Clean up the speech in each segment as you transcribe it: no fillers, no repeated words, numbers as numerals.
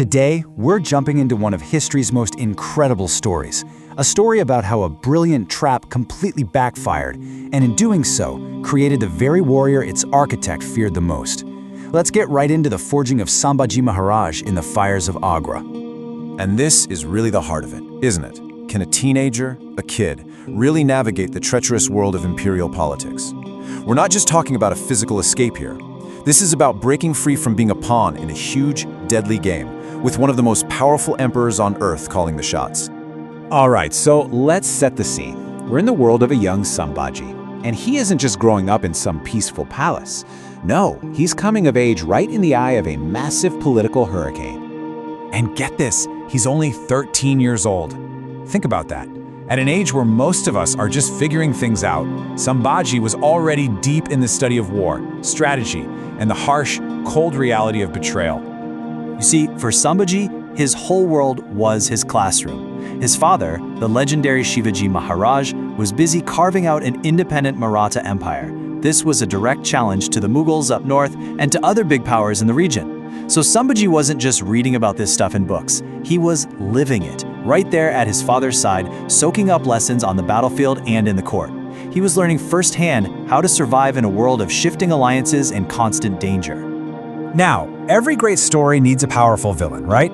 Today, we're jumping into one of history's most incredible stories. A story about how a brilliant trap completely backfired, and in doing so, created the very warrior its architect feared the most. Let's get right into the forging of Sambhaji Maharaj in the fires of Agra. And this is really the heart of it, isn't it? Can a teenager, a kid, really navigate the treacherous world of imperial politics? We're not just talking about a physical escape here. This is about breaking free from being a pawn in a huge, deadly game, with one of the most powerful emperors on earth calling the shots. All right, so let's set the scene. We're in the world of a young Sambhaji, and he isn't just growing up in some peaceful palace. No, he's coming of age right in the eye of a massive political hurricane. And get this, he's only 13 years old. Think about that. At an age where most of us are just figuring things out, Sambhaji was already deep in the study of war, strategy, and the harsh, cold reality of betrayal. You see, for Sambhaji, his whole world was his classroom. His father, the legendary Shivaji Maharaj, was busy carving out an independent Maratha empire. This was a direct challenge to the Mughals up north and to other big powers in the region. So Sambhaji wasn't just reading about this stuff in books, he was living it, right there at his father's side, soaking up lessons on the battlefield and in the court. He was learning firsthand how to survive in a world of shifting alliances and constant danger. Now, every great story needs a powerful villain, right?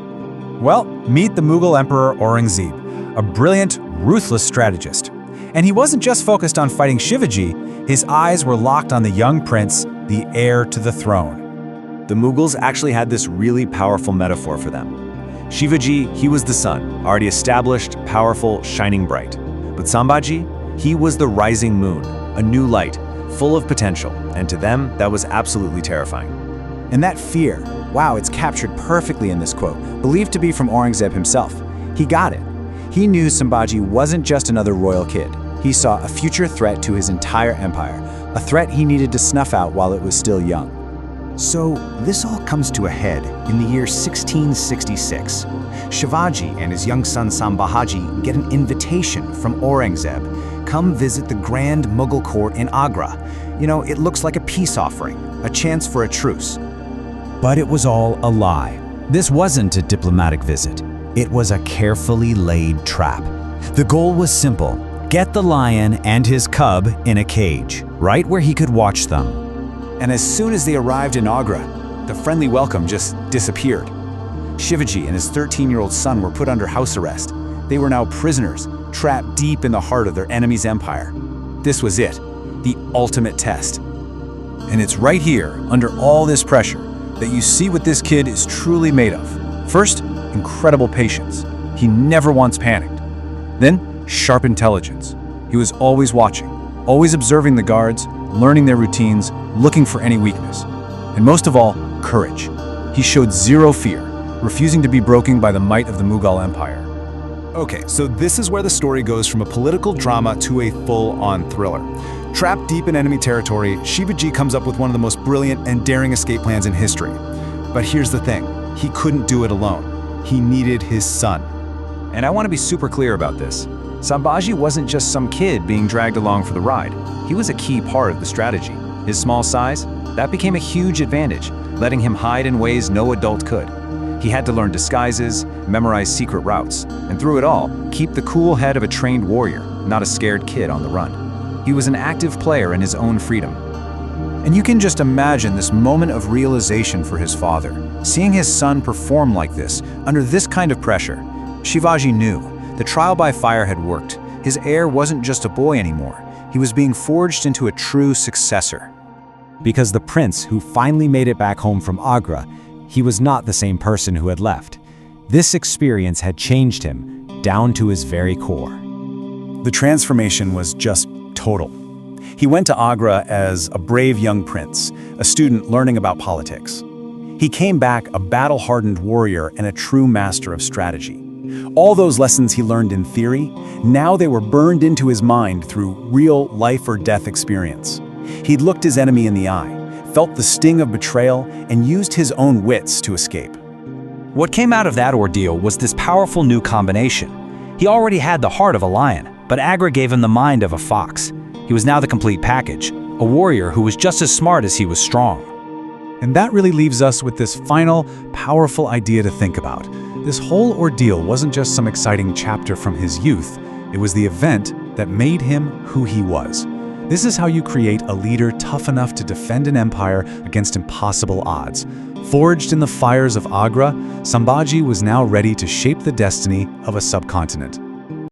Well, meet the Mughal Emperor Aurangzeb, a brilliant, ruthless strategist. And he wasn't just focused on fighting Shivaji, his eyes were locked on the young prince, the heir to the throne. The Mughals actually had this really powerful metaphor for them. Shivaji, he was the sun, already established, powerful, shining bright. But Sambhaji, he was the rising moon, a new light, full of potential, and to them, that was absolutely terrifying. And that fear, wow, it's captured perfectly in this quote, believed to be from Aurangzeb himself. He got it. He knew Sambhaji wasn't just another royal kid. He saw a future threat to his entire empire, a threat he needed to snuff out while it was still young. So this all comes to a head in the year 1666. Shivaji and his young son Sambhaji get an invitation from Aurangzeb. Come visit the grand Mughal court in Agra. You know, it looks like a peace offering, a chance for a truce. But it was all a lie. This wasn't a diplomatic visit. It was a carefully laid trap. The goal was simple: get the lion and his cub in a cage, right where he could watch them. And as soon as they arrived in Agra, the friendly welcome just disappeared. Shivaji and his 13-year-old son were put under house arrest. They were now prisoners, trapped deep in the heart of their enemy's empire. This was it, the ultimate test. And it's right here, under all this pressure, that you see what this kid is truly made of. First, incredible patience. He never once panicked. Then, sharp intelligence. He was always watching, always observing the guards, learning their routines, looking for any weakness. And most of all, courage. He showed zero fear, refusing to be broken by the might of the Mughal Empire. Okay, so this is where the story goes from a political drama to a full-on thriller. Trapped deep in enemy territory, Shivaji comes up with one of the most brilliant and daring escape plans in history. But here's the thing, he couldn't do it alone. He needed his son. And I want to be super clear about this. Sambhaji wasn't just some kid being dragged along for the ride. He was a key part of the strategy. His small size, that became a huge advantage, letting him hide in ways no adult could. He had to learn disguises, memorize secret routes, and through it all, keep the cool head of a trained warrior, not a scared kid on the run. He was an active player in his own freedom. And you can just imagine this moment of realization for his father, seeing his son perform like this, under this kind of pressure. Shivaji knew the trial by fire had worked. His heir wasn't just a boy anymore. He was being forged into a true successor. Because the prince who finally made it back home from Agra, he was not the same person who had left. This experience had changed him down to his very core. The transformation was just total. He went to Agra as a brave young prince, a student learning about politics. He came back a battle-hardened warrior and a true master of strategy. All those lessons he learned in theory, now they were burned into his mind through real life-or-death experience. He'd looked his enemy in the eye, felt the sting of betrayal, and used his own wits to escape. What came out of that ordeal was this powerful new combination. He already had the heart of a lion, but Agra gave him the mind of a fox. He was now the complete package, a warrior who was just as smart as he was strong. And that really leaves us with this final, powerful idea to think about. This whole ordeal wasn't just some exciting chapter from his youth, it was the event that made him who he was. This is how you create a leader tough enough to defend an empire against impossible odds. Forged in the fires of Agra, Sambhaji was now ready to shape the destiny of a subcontinent.